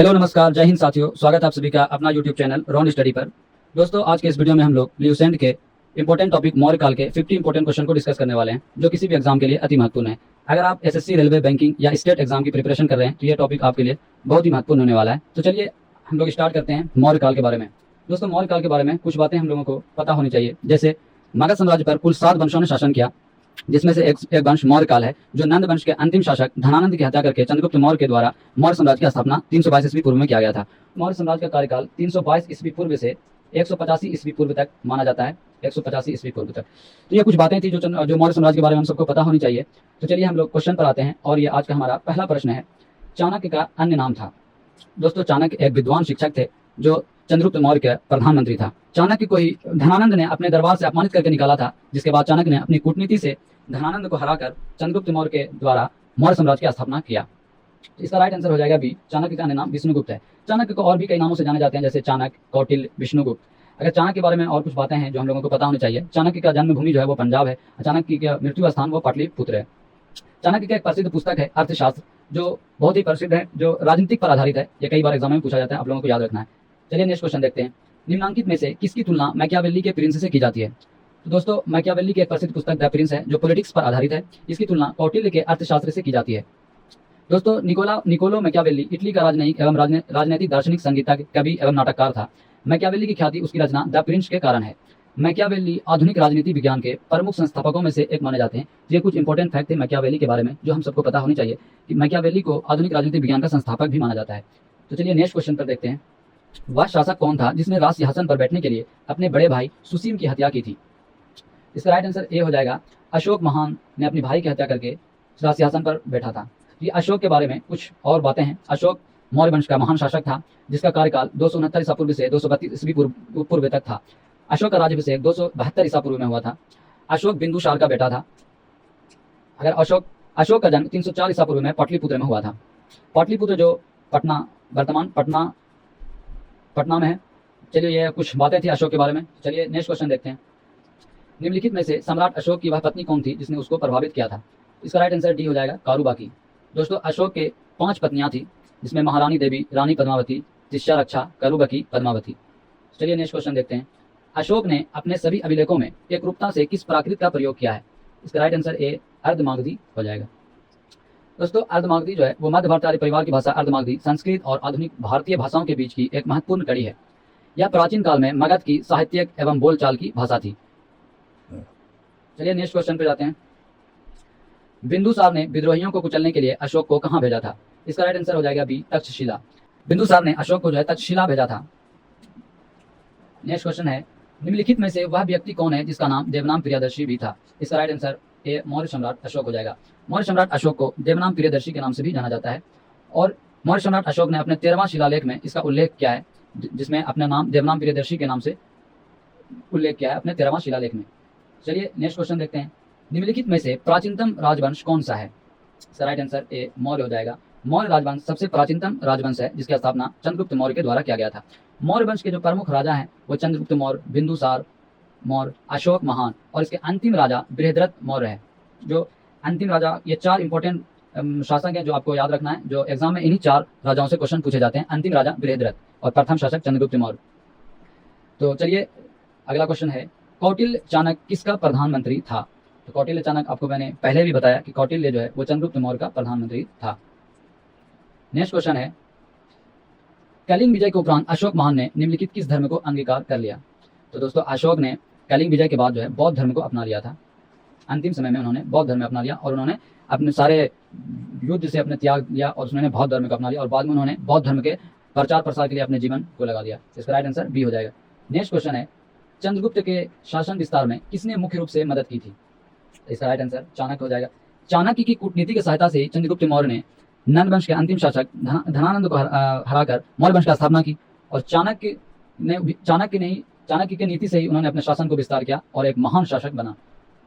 Hello नमस्कार, जय हिंद साथियों। स्वागत है आप सभी का अपना यूट्यूब चैनल रॉन स्टडी पर। दोस्तों, आज के इस वीडियो में हम लोग ल्यूसेंट के इंपॉर्टेंट टॉपिक मौर्य काल के 50 इंपॉर्टेंट क्वेश्चन को डिस्कस करने वाले हैं, जो किसी भी एग्जाम के लिए अति महत्वपूर्ण है। अगर आप एसएससी, रेलवे, बैंकिंग या स्टेट एग्जाम की प्रिपरेशन कर रहे हैं तो यह टॉपिक आपके लिए बहुत ही महत्वपूर्ण होने वाला है। तो चलिए हम लोग स्टार्ट करते हैं मौर्य काल के बारे में। दोस्तों, मौर्य काल के बारे में कुछ बातें हम लोगों को पता होनी चाहिए। जैसे मगध साम्राज्य पर कुल 7 वंशों ने शासन किया, जिसमें से एक वंश मौर्य काल है, जो नंद वंश के अंतिम शासक धनानंद की हत्या करके चंद्रगुप्त मौर्य के द्वारा मौर्य साम्राज्य की स्थापना 322 ईस्वी पूर्व में किया गया था। मौर्य साम्राज्य का कार्यकाल 322 ईस्वी पूर्व से 185 ईस्वी पूर्व तक माना जाता है। 185 ईस्वी पूर्व तक। तो ये कुछ बातें थी जो मौर्य साम्राज्य के बारे में हम सबको पता होनी चाहिए। तो चलिए हम लोग क्वेश्चन पर आते हैं, और ये आज का हमारा पहला प्रश्न है। चाणक्य का अन्य नाम था। दोस्तों, चाणक्य एक विद्वान शिक्षक थे जो चंद्रगुप्त मौर्य के प्रधानमंत्री था। चाणक्य को ही धनानंद ने अपने दरबार से अपमानित करके निकाला था, जिसके बाद चाणक्य ने अपनी कूटनीति से धनानंद को हराकर चंद्रगुप्त मौर्य के द्वारा मौर्य साम्राज्य की स्थापना किया। इसका राइट आंसर हो जाएगा बी। चाणक्य का अन्य नाम विष्णुगुप्त है। चाणक्य को और भी कई नामों से जाने जाते हैं, जैसे चाणक्य, कौटिल्य, विष्णुगुप्त। अगर चाणक्य के बारे में और कुछ बातें हैं जो हम लोगों को पता होनी चाहिए। चाणक्य का जन्मभूमि जो है वो पंजाब है। चाणक्य का मृत्यु स्थान वो पाटलिपुत्र है। चाणक्य की एक प्रसिद्ध पुस्तक है अर्थशास्त्र, जो बहुत ही प्रसिद्ध है, जो राजनीतिक पर आधारित है। ये कई बार एग्जाम में पूछा जाता है, आप लोगों को याद रखना है। चलिए नेक्स्ट क्वेश्चन देखते हैं। निम्नांकित में से किसकी तुलना मैकियावेली के प्रिंस से की जाती है? तो दोस्तों, मैकियावेली की एक प्रसिद्ध पुस्तक द प्रिंस है, जो पॉलिटिक्स पर आधारित है। इसकी तुलना कौटिल्य के अर्थशास्त्र से की जाती है। दोस्तों, निकोलो मैकियावेली इटली का राजनयिक एवं राजनीतिक दार्शनिक, संगीतज्ञ, कवि एवं नाटककार था। मैकियावेली की ख्याति उसकी रचना द प्रिंस के कारण है। मैकियावेली आधुनिक राजनीति विज्ञान के प्रमुख संस्थापकों में से एक माने जाते हैं। ये कुछ इंपॉर्टेंट फैक्ट थे मैकियावेली के बारे में जो हम सबको पता होनी चाहिए कि मैकियावेली को आधुनिक राजनीति विज्ञान का संस्थापक भी माना जाता है। तो चलिए नेक्स्ट क्वेश्चन पर देखते हैं। वह शासक कौन था जिसने राज सिंहासन पर बैठने के लिए अपने बड़े भाई सुसीम की हत्या की थी? इसका राइट आंसर ए हो जाएगा। अशोक महान ने अपने भाई की हत्या करके राज सिंहासन पर बैठा था। ये अशोक के बारे में कुछ और बातें हैं। अशोक मौर्य वंश का महान शासक था, जिसका कार्यकाल 269 ईसा पूर्व से 232 ईस्वी पूर्व तक था। अशोक का राज्याभिषेक 272 ईसा पूर्व में हुआ था। अशोक बिंदुसार का बेटा था। अगर अशोक का जन्म 304 ईसा पूर्व में पाटलिपुत्र में हुआ था। पाटलिपुत्र जो वर्तमान पटना में है। चलिए, ये कुछ बातें थी अशोक के बारे में। चलिए नेक्स्ट क्वेश्चन देखते हैं। निम्नलिखित में से सम्राट अशोक की वह पत्नी कौन थी जिसने उसको प्रभावित किया था? इसका राइट आंसर डी हो जाएगा, कारूबाकी। दोस्तों, अशोक के 5 पत्नियां थी, जिसमें महारानी देवी, रानी पद्मावती, तिष्या, कारूबाकी, पद्मावती। चलिए नेक्स्ट क्वेश्चन देखते हैं। अशोक ने अपने सभी अभिलेखों में एकरूपता से किस प्राकृत का प्रयोग किया है? इसका राइट आंसर ए, अर्धमागधी हो जाएगा। दोस्तों, अर्धमागधी जो है वो मध्य भारतीय परिवार की भाषा अर्धमागधी संस्कृत और आधुनिक भारतीय भाषाओं के बीच की एक महत्वपूर्ण कड़ी है। यह प्राचीन काल में मगध की साहित्यिक एवं बोलचाल की भाषा थी। चलिए नेक्स्ट क्वेश्चन पे जाते हैं। बिंदुसार ने विद्रोहियों को कुचलने के लिए अशोक को कहां भेजा था? इसका राइट आंसर हो जाएगा बी, तक्षशिला। बिंदुसार ने अशोक को जो है तक्षशिला भेजा था। नेक्स्ट क्वेश्चन है। निम्नलिखित में से वह व्यक्ति कौन है जिसका नाम देवनाम प्रियदर्शी भी था? इसका राइट आंसर ए, मौर्य सम्राट अशोक हो जाएगा। मौर्य सम्राट अशोक को देवनाम प्रियदर्शी के नाम से भी जाना जाता है, और मौर्य सम्राट अशोक ने अपने 13वां शिलालेख में इसका उल्लेख किया है, जिसमें अपना नाम देवनाम प्रियदर्शी के नाम से उल्लेख किया है अपने 13वां शिलालेख में। चलिए नेक्स्ट क्वेश्चन देखते हैं। निम्नलिखित में से प्राचीनतम राजवंश कौन सा है? इसका राइट आंसर ए, मौर्य हो जाएगा। मौर्य राजवंश सबसे प्राचीनतम राजवंश है, जिसकी स्थापना चंद्रगुप्त मौर्य के द्वारा किया गया था। मौर्य वंश के जो प्रमुख राजा हैं वो चंद्रगुप्त मौर्य, बिंदुसार मौर्य, अशोक महान, और इसके अंतिम राजा बृहद्रथ मौर्य है। जो अंतिम राजा, ये 4 इंपॉर्टेंट शासक हैं जो आपको याद रखना है, जो एग्जाम में इन्हीं 4 राजाओं से क्वेश्चन पूछे जाते हैं। अंतिम राजा बृहद्रथ और प्रथम शासक चंद्रगुप्त मौर्य। तो चलिए अगला क्वेश्चन है। कौटिल्य चाणक्य किसका प्रधानमंत्री था? तो कौटिल्य चाणक्य, आपको मैंने पहले भी बताया कि कौटिल्य जो है वो चंद्रगुप्त मौर्य का प्रधानमंत्री था। नेक्स्ट क्वेश्चन है। कलिंग विजय के उपरांत अशोक महान ने निम्नलिखित किस धर्म को अंगीकार कर लिया? तो दोस्तों, अशोक ने कलिंग विजय के बाद जो है बौद्ध धर्म को अपना लिया था। अंतिम समय में उन्होंने बौद्ध धर्म अपना लिया, और उन्होंने अपने सारे युद्ध से अपने त्याग दिया, और उन्होंने बौद्ध धर्म को अपना लिया, और बाद में उन्होंने बौद्ध धर्म के प्रचार प्रसार के लिए अपने जीवन को लगा दिया। इसका राइट आंसर बी हो जाएगा। नेक्स्ट क्वेश्चन है। चंद्रगुप्त के शासन विस्तार में किसने मुख्य रूप से मदद की थी? इसका राइट आंसर चाणक्य हो जाएगा। चाणक्य की कूटनीति की सहायता से चंद्रगुप्त मौर्य ने नंद वंश के अंतिम शासक धनानंद को हराकर मौर्य वंश की स्थापना की, और चाणक्य की नीति से ही उन्होंने अपने शासन को विस्तार किया और एक महान शासक बना।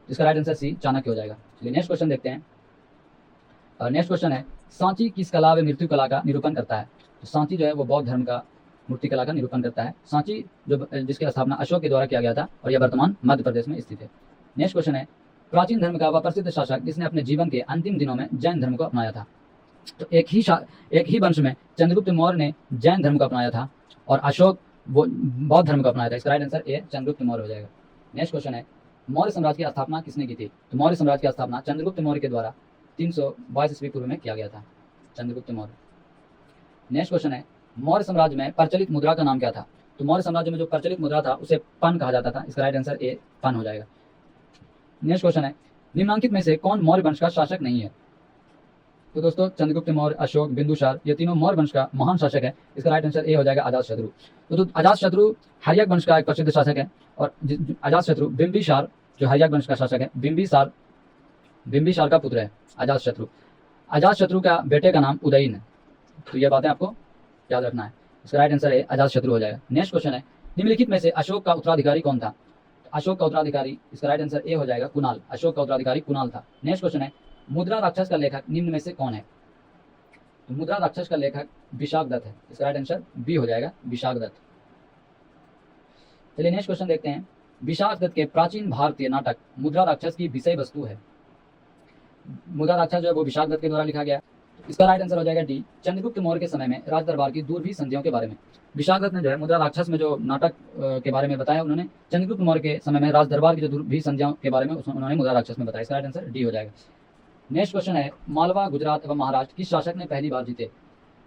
इसका राइट आंसर सी, चाणक्य हो जाएगा। चलिए नेक्स्ट क्वेश्चन देखते हैं। नेक्स्ट क्वेश्चन है। सांची किस कला व मृत्यु कला का निरूपण करता है? तो सांची जो है वो बौद्ध धर्म का मूर्ति कला का निरूपण करता है। सांची जिसकी स्थापना अशोक के द्वारा किया गया था, और यह वर्तमान मध्य प्रदेश में स्थित है। नेक्स्ट क्वेश्चन है। प्राचीन धर्म का वह प्रसिद्ध शासक जिसने अपने जीवन के अंतिम दिनों में जैन धर्म को अपनाया था? तो एक ही वंश में चंद्रगुप्त मौर्य ने जैन धर्म को अपनाया था और अशोक वो बौद्ध धर्म को अपनाया था। इसका right answer A Chandragupta Maurya हो जाएगा। नेक्स्ट क्वेश्चन है, मौर्य साम्राज्य की स्थापना किसने की थी? तो मौर्य साम्राज्य की स्थापना चंद्रगुप्त मौर्य के द्वारा 322 ईस्वी पूर्व में किया गया था। चंद्रगुप्त मौर्य। नेक्स्ट क्वेश्चन है, मौर्य साम्राज्य में प्रचलित मुद्रा का नाम क्या था? तो मौर्य साम्राज्य में जो प्रचलित मुद्रा था उसे पन कहा जाता था। इसका राइट आंसर ए पन हो जाएगा। नेक्स्ट क्वेश्चन है, निम्नलिखित में से कौन मौर्य वंश का शासक नहीं है? तो दोस्तों चंद्रगुप्त मौर्य, अशोक, बिंदुसार, ये तीनों मौर्य वंश का महान शासक है। इसका राइट आंसर ए हो जाएगा अजातशत्रु। तो अजातशत्रु हर्यक वंश का एक प्रसिद्ध शासक है और अजातशत्रु बिंबिसार जो हर्यक वंश का शासक है, बिंबिसार का पुत्र है अजातशत्रु। अजातशत्रु का बेटे का नाम उदयन है। तो ये बातें आपको याद रखना है। इसका राइट आंसर है अजातशत्रु हो जाएगा। नेक्स्ट क्वेश्चन है, निम्नलिखित में से अशोक का उत्तराधिकारी कौन था? अशोक का उत्तराधिकारी, इसका राइट आंसर ए हो जाएगा कुणाल। अशोक का उत्तराधिकारी कुणाल था। नेक्स्ट क्वेश्चन है, मुद्रा राक्षस का लेखक निम्न में से कौन है? तो मुद्रा राक्षस का लेखक विशाखदत्त है। इसका राइट आंसर बी हो जाएगा विशाखदत्त। चलिए नेक्स्ट क्वेश्चन देखते हैं, विशाखदत्त के प्राचीन भारतीय नाटक मुद्रा राक्षस की विषय वस्तु है। मुद्रा राक्षस जो है वो विशाखदत्त के द्वारा लिखा गया। इसका राइट आंसर हो जाएगा डी चंद्रगुप्त मौर्य के समय में राज दरबार की दूरभी संधियों के बारे में। विशाखदत्त ने जो है मुद्रा राक्षस में जो नाटक के बारे में बताया, उन्होंने चंद्रगुप्त मौर्य के समय में राज दरबार की जो दूरभी संधियों के बारे में उन्होंने मुद्रा राक्षस में बताया। इसका राइट आंसर डी हो जाएगा। नेक्स्ट क्वेश्चन है, मालवा, गुजरात एवं महाराष्ट्र किस शासक ने पहली बार जीते?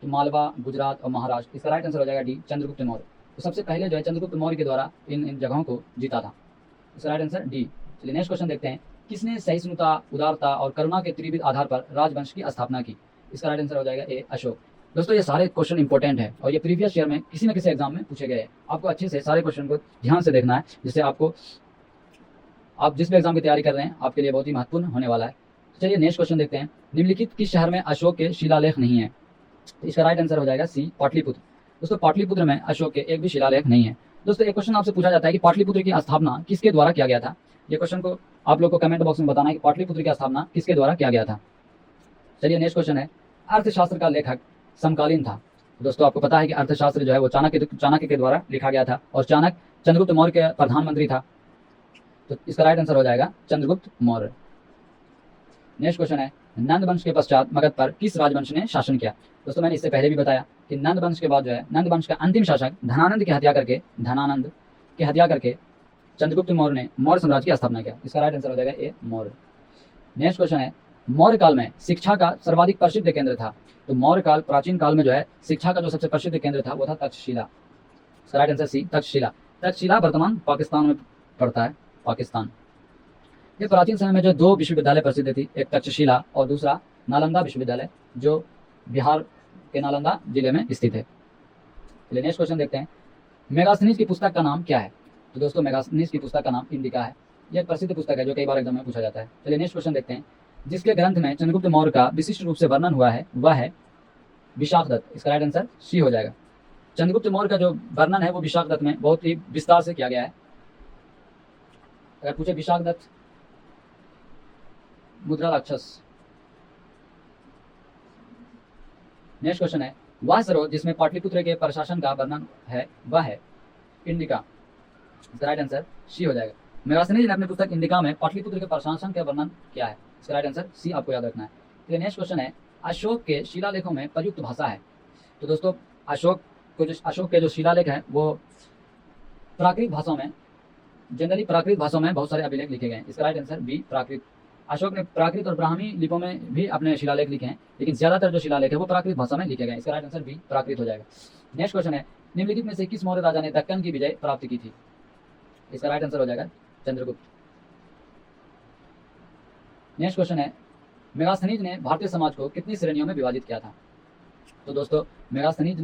तो मालवा, गुजरात और महाराष्ट्र, इसका राइट आंसर हो जाएगा डी चंद्रगुप्त मौर्य। तो सबसे पहले जो है चंद्रगुप्त मौर्य के द्वारा इन जगहों को जीता था। इसका राइट आंसर डी। चलिए नेक्स्ट क्वेश्चन देखते हैं, किसने सहिष्णुता, उदारता और करुणा के त्रिविध आधार पर राजवंश की स्थापना की? इसका राइट आंसर हो जाएगा ए अशोक। दोस्तों ये सारे क्वेश्चन इंपॉर्टेंट है और ये प्रीवियस ईयर में किसी न किसी एग्जाम में पूछे गए हैं। आपको अच्छे से सारे क्वेश्चन को ध्यान से देखना है, जिससे आपको आप जिस भी एग्जाम की तैयारी कर रहे हैं आपके लिए बहुत ही महत्वपूर्ण होने वाला है। चलिए नेक्स्ट क्वेश्चन देखते हैं, निम्नलिखित किस शहर में अशोक के शिलालेख नहीं है? तो इसका राइट आंसर हो जाएगा सी पाटलिपुत्र। दोस्तों पाटलिपुत्र में अशोक के एक भी शिलालेख नहीं है। दोस्तों एक क्वेश्चन आपसे पूछा जाता है कि पाटलिपुत्र की स्थापना किसके द्वारा किया गया था? ये क्वेश्चन को आप लोग को कमेंट बॉक्स में बताना है कि पाटलिपुत्र की स्थापना किसके द्वारा किया गया था। चलिए नेक्स्ट क्वेश्चन है, अर्थशास्त्र का लेखक समकालीन था। दोस्तों आपको पता है कि अर्थशास्त्र जो है वो चाणक्य के द्वारा लिखा गया था और चाणक्य चंद्रगुप्त मौर्य के प्रधानमंत्री था। तो इसका राइट आंसर हो जाएगा चंद्रगुप्त मौर्य। नेक्स्ट क्वेश्चन है, नंद वंश के पश्चात मगध पर किस राजवंश ने शासन किया? दोस्तों मैंने इससे पहले भी बताया कि नंद वंश के बाद जो है नंद वंश का अंतिम शासक धनानंद की हत्या करके चंद्रगुप्त मौर्य ने मौर्य साम्राज्य की स्थापना किया। इसका राइट आंसर हो जाएगा ए मौर्य। नेक्स्ट क्वेश्चन है, मौर्य काल में शिक्षा का सर्वाधिक प्रसिद्ध केंद्र था। तो मौर्य काल, प्राचीन काल में जो है शिक्षा का जो सबसे प्रसिद्ध केंद्र था वो था तक्षशिला। इसका right answer C Takshashila. Takshashila वर्तमान पाकिस्तान में पड़ता है, पाकिस्तान। ये प्राचीन समय में जो दो विश्वविद्यालय प्रसिद्ध थी, एक तक्षशिला और दूसरा नालंदा विश्वविद्यालय जो बिहार के नालंदा जिले में स्थित है। चलिए नेक्स्ट क्वेश्चन देखते हैं, मेगास्थनीज की पुस्तक का नाम क्या है? तो दोस्तों मेगास्थनीज की पुस्तक का नाम इंडिका है। यह एक प्रसिद्ध पुस्तक है जो कई बार एग्जाम में पूछा जाता है। चलिए नेक्स्ट क्वेश्चन देखते हैं, जिसके ग्रंथ में चंद्रगुप्त मौर्य का विशिष्ट रूप से वर्णन हुआ है वह है विशाखदत्त। इसका राइट आंसर सी हो जाएगा। चंद्रगुप्त मौर्य का जो वर्णन है वो विशाखदत्त में बहुत ही विस्तार से किया गया है। अगर पूछे विशाखदत्त मुद्रा राक्षस। नेक्स्ट क्वेश्चन है, वह सरोवर जिसमें पाटलिपुत्र के प्रशासन का वर्णन है वह है इंडिका। इसका राइट आंसर सी हो जाएगा। मेगास्थनीज ने अपनी पुस्तक इंडिका में पाटलिपुत्र के प्रशासन का वर्णन किया है। इसका राइट आंसर सी आपको याद रखना है। तो नेक्स्ट क्वेश्चन है, अशोक के शिलालेखों में प्रयुक्त भाषा है। तो दोस्तों अशोक के जो शिलालेख हैं वो प्राकृत भाषाओं में, जनरली प्राकृत भाषाओं में बहुत सारे अभिलेख लिखे गए हैं। इसका राइट आंसर बी प्राकृत। अशोक ने प्राकृत और ब्राह्मी लिपियों में भी अपने शिलालेख लिखे हैं, लेकिन ज्यादातर जो शिलालेख है वो प्राकृत भाषा में लिखे गए हैं। इसका राइट आंसर बी प्राकृत हो जाएगा। नेक्स्ट क्वेश्चन है, निम्नलिखित में से किस मौर्य राजा ने दक्कन की विजय प्राप्त की थी? इसका राइट आंसर हो जाएगा चंद्रगुप्त। नेक्स्ट क्वेश्चन है, मेगास्थनीज ने भारतीय समाज को कितनी श्रेणियों में विभाजित किया था? तो दोस्तों मेगास्थनीज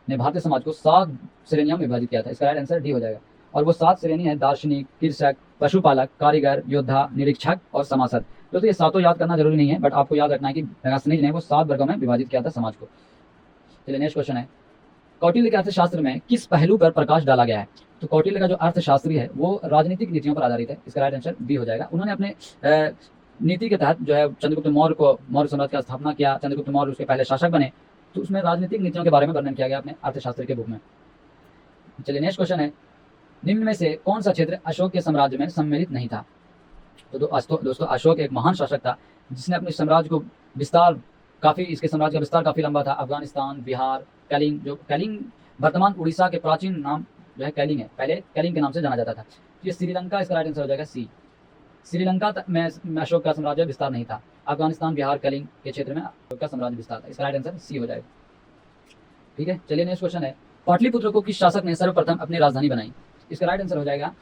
ने भारतीय समाज को 7 श्रेणियों में विभाजित किया था। इसका राइट आंसर डी हो जाएगा। और वो 7 श्रेणी है, दार्शनिक, कृषक, पशुपालक, कारीगर, योद्धा, निरीक्षक और समासद। दोस्तों ये सातों याद करना जरूरी नहीं है, बट आपको याद रखना है कि मेगास्थनीज ने वो 7 वर्गों में विभाजित किया था समाज को। चलिए नेक्स्ट क्वेश्चन है, कौटिल्य के अर्थशास्त्र में किस पहलू पर प्रकाश डाला गया है? तो कौटिल्य का जो अर्थशास्त्री है वो राजनीतिक नीतियों पर आधारित है। इसका राइट आंसर बी हो जाएगा। उन्होंने अपने नीति के तहत जो है चंद्रगुप्त मौर्य को मौर्य साम्राज्य की स्थापना किया। चंद्रगुप्त मौर्य उसके पहले शासक बने, तो उसमें राजनीतिक नीतियों के बारे में वर्णन किया गया अपने अर्थशास्त्र के बुक में। चलिए नेक्स्ट क्वेश्चन है, निम्न में से कौन सा क्षेत्र अशोक के साम्राज्य में सम्मिलित नहीं था? तो दोस्तों अशोक एक महान शासक था जिसने अपने साम्राज्य को विस्तार काफ़ी इसके साम्राज्य का विस्तार काफ़ी लंबा था। अफगानिस्तान, बिहार, कलिंग, जो कलिंग वर्तमान उड़ीसा के प्राचीन नाम जो है कलिंग है, पहले कलिंग के नाम से जाना जाता था। ये श्रीलंका, इसका राइट आंसर हो जाएगा सी। श्रीलंका में अशोक का साम्राज्य विस्तार नहीं था। अफगानिस्तान, बिहार, कलिंग के क्षेत्र में अशोक का साम्राज्य विस्तार था। इसका राइट आंसर सी हो जाएगा। ठीक है, चलिए नेक्स्ट क्वेश्चन है, पाटलिपुत्र को किस शासक ने सर्वप्रथम अपनी राजधानी बनाई? इसका राइट आंसर हो जाएगा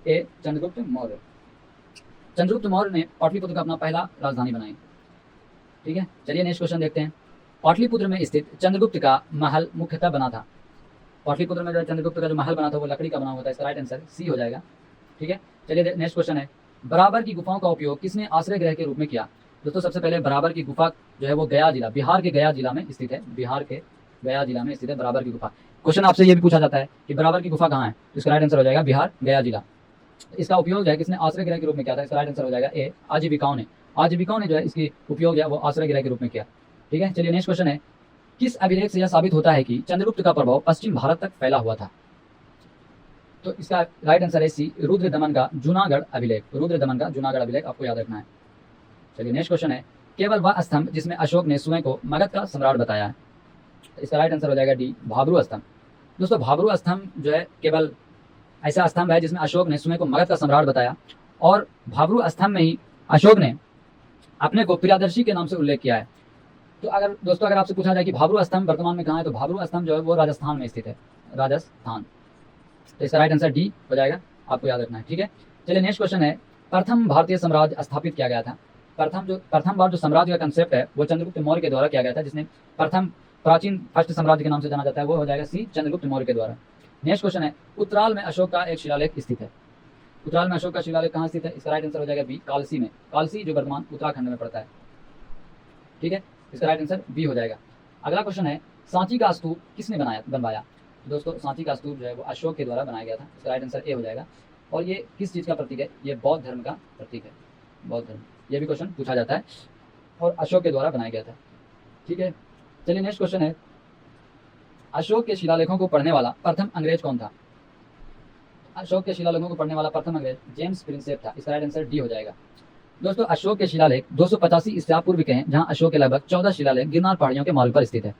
ए, चंद्रगुप्त मौर्य। चंद्रगुप्त मौर्य ने पाटलिपुत्र का अपना पहला राजधानी बनाई। ठीक है, चलिए नेक्स्ट क्वेश्चन देखते हैं। पाटलिपुत्र में स्थित चंद्रगुप्त का महल मुख्यतः बना था। पाटलिपुत्र में जो चंद्रगुप्त का जो महल बना था वो लकड़ी का बना हुआ था। इसका राइट आंसर सी हो जाएगा। ठीक है, चलिए नेक्स्ट क्वेश्चन है, बराबर की गुफाओं का उपयोग किसने आश्रय गृह के रूप में किया? दोस्तों सबसे पहले बराबर की गुफा जो है वो गया जिला, बिहार के गया जिला में स्थित है। बिहार के गया जिला में स्थित है बराबर की गुफा। क्वेश्चन आपसे ये भी पूछा जाता है कि बराबर की गुफा कहाँ है, तो इसका राइट आंसर हो जाएगा बिहार, गया जिला। इसका उपयोग जो है किसने आश्रय गृह के रूप में किया था? इसका राइट आंसर हो जाएगा ए, आजीविकाओं ने। आजीविकाओं ने जो है इसकी उपयोग जो है वो आश्रय गृह के रूप में किया। ठीक है, चलिए नेक्स्ट क्वेश्चन है, किस अभिलेख से यह साबित होता है कि चंद्रगुप्त का प्रभाव पश्चिम भारत तक फैला हुआ था? तो इसका राइट आंसर है सी, रुद्रदमन का जूनागढ़ अभिलेख। रुद्रदमन का जूनागढ़ अभिलेख आपको याद रखना है। चलिए नेक्स्ट क्वेश्चन है, केवल वह स्तंभ जिसमें अशोक ने स्वयं को मगध का सम्राट बताया है? इसका राइट आंसर हो जाएगा डी, भाबरू स्तंभ। दोस्तों भाबरू स्तंभ जो है केवल ऐसा स्तंभ है जिसमें अशोक ने स्वयं को मगध का सम्राट बताया, और भाबरू स्तंभ में ही अशोक ने अपने को प्रियदर्शी के नाम से उल्लेख किया है। तो अगर दोस्तों अगर आपसे पूछा जाए कि भाबरू स्तंभ वर्तमान में कहाँ है, तो भाबरू स्तंभ जो है वो राजस्थान में स्थित है, राजस्थान। तो इसका राइट आंसर डी हो जाएगा, आपको याद रखना है। ठीक है, चलिए नेक्स्ट क्वेश्चन है, प्रथम भारतीय साम्राज्य स्थापित किया गया था? प्रथम बार जो साम्राज्य का कंसेप्ट है वो चंद्रगुप्त मौर्य के द्वारा किया गया था, जिसने प्रथम प्राचीन फर्स्ट साम्राज्य के नाम से जाना जाता है, वो हो जाएगा सी, चंद्रगुप्त मौर्य के द्वारा। नेक्स्ट क्वेश्चन है, उत्तराल में अशोक का एक शिलालेख स्थित है। उत्तराल में अशोक का शिलालेख कहाँ स्थित है? इसका राइट आंसर हो जाएगा बी, कालसी में। कालसी जो वर्तमान उत्तराखंड में पड़ता है। ठीक है, इसका राइट आंसर बी हो जाएगा। अगला क्वेश्चन है, सांची का स्तूप किसने बनवाया? दोस्तों सांची का स्तूप जो है वो अशोक के द्वारा बनाया गया था। इसका राइट आंसर ए हो जाएगा। और ये किस चीज़ का प्रतीक है? ये बौद्ध धर्म का प्रतीक है, बौद्ध धर्म। ये भी क्वेश्चन पूछा जाता है, और अशोक के द्वारा बनाया गया था। ठीक है, चलिए नेक्स्ट क्वेश्चन है, अशोक के शिलालेखों को पढ़ने वाला प्रथम अंग्रेज कौन था? अशोक के शिलालेखों को पढ़ने वाला प्रथम अंग्रेज जेम्स प्रिंसेप था। इसका राइट आंसर डी हो जाएगा। दोस्तों अशोक के शिलालेख 285 ईसा पूर्व के हैं, जहां अशोक के लगभग 14 शिलालेख गिरनार पहाड़ियों के मार्ग पर स्थित है।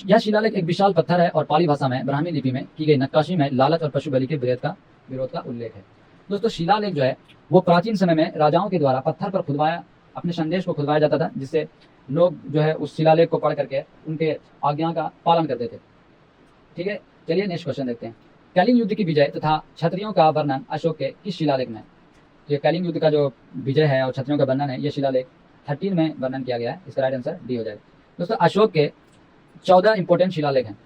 यह शिलालेख एक विशाल पत्थर है और पाली भाषा में ब्राह्मी लिपि में की गई नक्काशी में लालच और पशु बलि के विरोध का उल्लेख है। दोस्तों शिलालेख जो है वो प्राचीन समय में राजाओं के द्वारा पत्थर पर खुदवाया, अपने संदेश को खुदवाया जाता था, जिससे लोग जो है उस शिलालेख को पढ़ करके उनके आज्ञा का पालन करते थे। ठीक है, चलिए नेक्स्ट क्वेश्चन देखते हैं, कलिंग युद्ध की विजय तथा क्षत्रियों का वर्णन अशोक के किस शिलालेख में? तो ये कलिंग युद्ध का जो विजय है और क्षत्रियों का वर्णन है, ये शिलालेख 13 में वर्णन किया गया है। इसका राइट आंसर डी हो जाएगा। दोस्तों अशोक के 14 इंपॉर्टेंट शिलालेख हैं,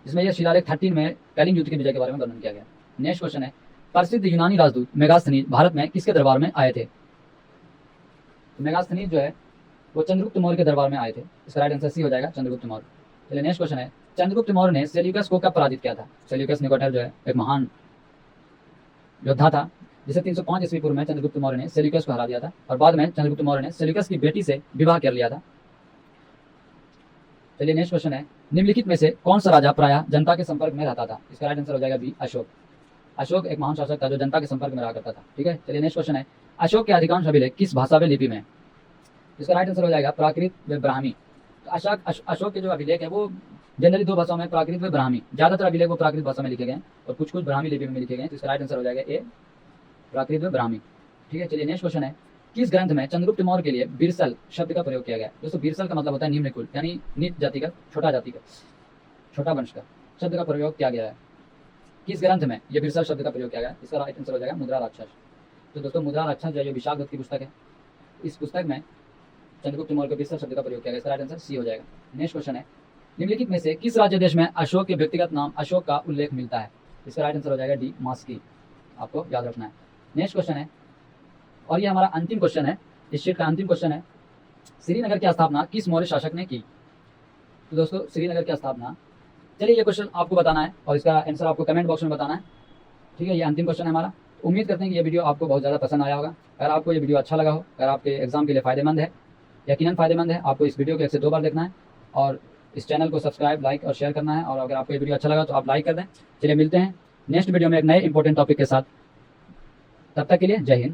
जिसमें यह शिलालेख 13 में कलिंग युद्ध के विजय के बारे में वर्णन किया गया। नेक्स्ट क्वेश्चन है, प्रसिद्ध यूनानी राजदूत मेगास्थनीज भारत में किसके दरबार में आए थे? तो मेगास्थनीज जो है वो चंद्रगुप्त मौर्य के दरबार में आए थे। इसका राइट आंसर सी हो जाएगा, चंद्रगुप्त मौर्य। चलिए नेक्स्ट क्वेश्चन है, चंद्रगुप्त मौर्य ने सेल्यूकस को कब पराजित किया था? सेल्यूकस निकोटर जो है एक महान योद्धा था, जिसे 305 ईस्वी पूर्व में चंद्रगुप्त मौर्य ने सेल्यूकस को हरा दिया था, और बाद में चंद्रगुप्त मौर्य ने सेल्यूकस की बेटी से विवाह कर लिया था। चलिए नेक्स्ट क्वेश्चन है, निम्नलिखित में से कौन सा राजा प्रायः जनता के संपर्क में रहता था? इसका राइट आंसर हो जाएगा बी, अशोक। अशोक एक महान शासक था जो जनता के संपर्क में रहा करता था। ठीक है, चलिए नेक्स्ट क्वेश्चन है, अशोक के अधिकांश अभिलेख किस भाषा व लिपि में? इसका राइट आंसर हो जाएगा प्राकृत व ब्राह्मी। तो अशोक के जो अभिलेख है वो जनरली 2 भाषाओं में, प्राकृत व ब्राह्मी। ज्यादातर अभिलेख वो प्राकृत भाषा में लिखे गए और कुछ ब्राह्मी लिपि में लिखे गए। तो इसका राइट आंसर हो जाएगा ए, प्राकृत व ब्राह्मी। ठीक है, चलिए नेक्स्ट क्वेश्चन है, किस ग्रंथ में चंद्रगुप्त मौर्य के लिए बिरसल शब्द का प्रयोग किया गया? दोस्तों बिरसल का मतलब होता है निम्न कुल, यानी नीच जाति का, छोटा जाति का, छोटा वंश का शब्द का प्रयोग किया गया है। किस ग्रंथ में ये बिरसल शब्द का प्रयोग किया गया? इसका राइट आंसर हो जाएगा मुद्रा राक्षस। तो दोस्तों मुद्रा राक्षस जो है विशाल दत्त की पुस्तक है, इस पुस्तक में चंद्रगुप्त मौर्य के बिरसल शब्द का प्रयोग किया गया। इसका राइट आंसर सी हो जाएगा। नेक्स्ट क्वेश्चन है, निम्नलिखित में से किस राज्य देश में अशोक के व्यक्तिगत नाम अशोक का उल्लेख मिलता है? इसका राइट आंसर हो जाएगा डी, मास्की। आपको याद रखना है। नेक्स्ट क्वेश्चन है, और ये हमारा अंतिम क्वेश्चन है, इस शीट का अंतिम क्वेश्चन है, श्रीनगर की स्थापना किस मौर्य शासक ने की? तो दोस्तों श्रीनगर की स्थापना, चलिए ये क्वेश्चन आपको बताना है और इसका आंसर आपको कमेंट बॉक्स में बताना है। ठीक है, ये अंतिम क्वेश्चन है हमारा। उम्मीद करते हैं कि ये वीडियो आपको बहुत ज़्यादा पसंद आया होगा। अगर आपको ये वीडियो अच्छा लगा हो, अगर आपके एग्जाम के लिए फ़ायदेमंद है, यकीनन फ़ायदेमंद है, आपको इस वीडियो को 1 से 2 बार देखना है और इस चैनल को सब्सक्राइब, लाइक और शेयर करना है। और अगर आपको ये वीडियो अच्छा लगा तो आप लाइक कर दें। चलिए मिलते हैं नेक्स्ट वीडियो में एक नए इंपॉर्टेंट टॉपिक के साथ। तब तक के लिए जय हिंद।